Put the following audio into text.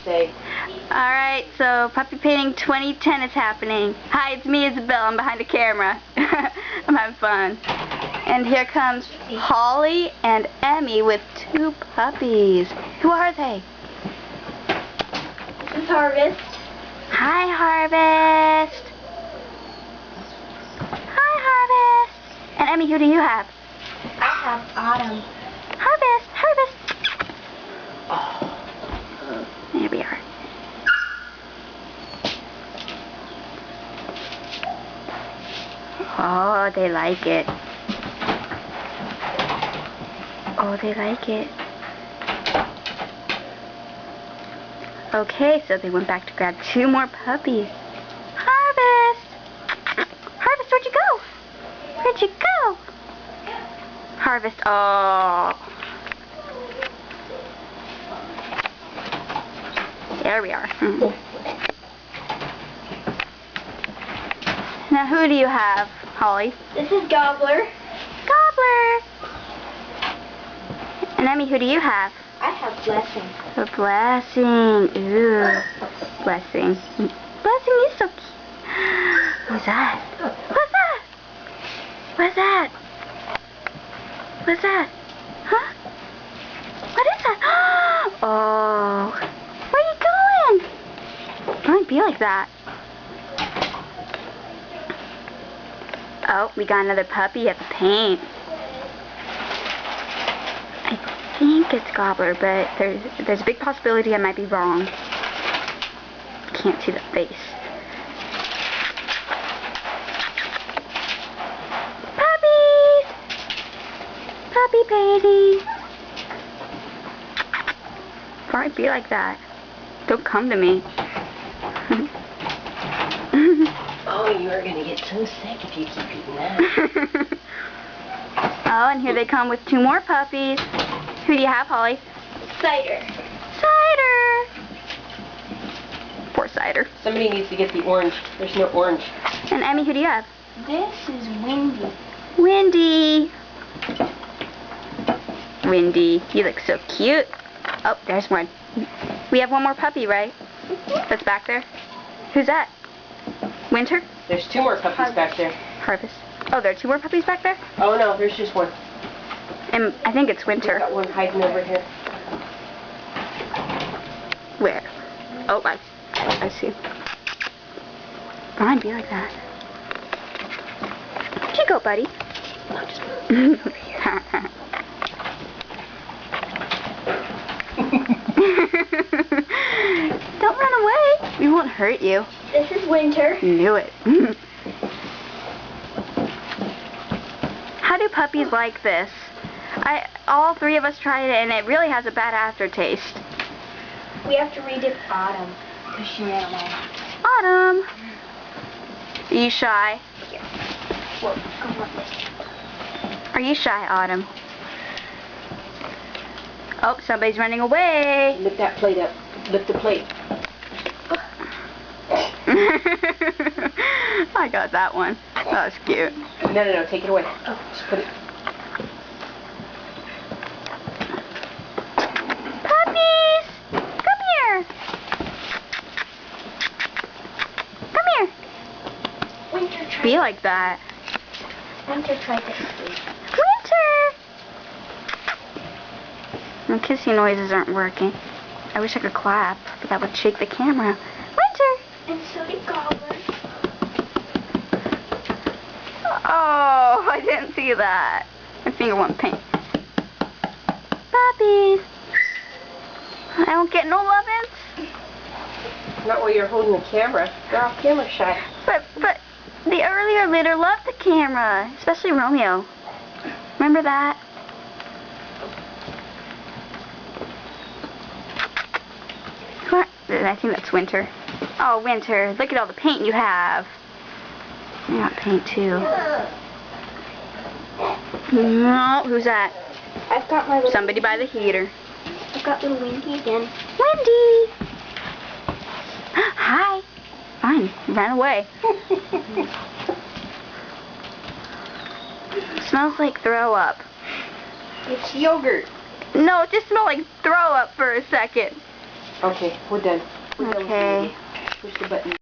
Say. Alright, so Puppy Painting 2010 is happening. Hi, it's me, Isabel. I'm behind the camera. I'm having fun. And here comes Holly and Emmy with 2 puppies. Who are they? This is Harvest. Hi, Harvest. Hi, Harvest. And Emmy, who do you have? I have Autumn. Harvest, Harvest. Oh. There we are. Oh, they like it. Oh, they like it. Okay, so they went back to grab 2 more puppies. Harvest! Harvest, where'd you go? Where'd you go? Harvest, oh. There we are. Now who do you have, Holly? This is Gobbler. Gobbler! And Emmy, who do you have? I have Blessing. A Blessing. Ooh. Blessing. Blessing, you're so cute. Who's that? What's that? What's that? What's that? Huh? What is that? Oh. Where are you going? Don't be like that. Oh, we got another puppy you have to paint. I think it's Gobbler, but there's a big possibility I might be wrong. Can't see the face. Puppies! Puppy painting. Don't be like that. Don't come to me. Oh, you are going to get so sick if you keep eating that. Oh, and here they come with 2 more puppies. Who do you have, Holly? Cider. Cider! Poor Cider. Somebody needs to get the orange. There's no orange. And Emmy, who do you have? This is Windy. Windy. Windy, you look so cute. Oh, there's one. We have 1 more puppy, right? That's back there. Who's that? Winter? There's 2 more puppies back there. Harvest. Oh, there are 2 more puppies back there? Oh no, there's just 1. And I think it's Winter. We've got 1 hiding over here. Where? Oh, I see. Fine, be like that. Where'd you go, buddy? I'll just move over here. Don't run away. We won't hurt you. This is Winter. Knew it. How do puppies like this? All 3 of us tried it, and it really has a bad aftertaste. We have to redip Autumn because she ran away. Autumn. Are you shy? Here. Whoa, go like this. Are you shy, Autumn? Oh, somebody's running away. Lift that plate up. Lift the plate. I got that one. That was cute. No, take it away. Just put it. Puppies! Come here! Come here! Winter tried. Be like that. Winter tried to escape. Winter! My kissing noises aren't working. I wish I could clap, but that would shake the camera. Winter! And so did Gobbler. Oh, I didn't see that. My finger went pink. Puppies! I don't get no lovins. Not while you're holding the camera. They're all camera shy. But the earlier litter loved the camera, especially Romeo. Remember that? What? I think that's Winter. Oh, Winter, look at all the paint you have. I got paint too. No, who's that? I've got my little Somebody by the heater. I've got little Windy again. Windy! Hi. Fine, you ran away. Smells like throw up. It's yogurt. No, it just smelled like throw up for a second. Okay, we're done. We're done with the Okay. movie. Push the button.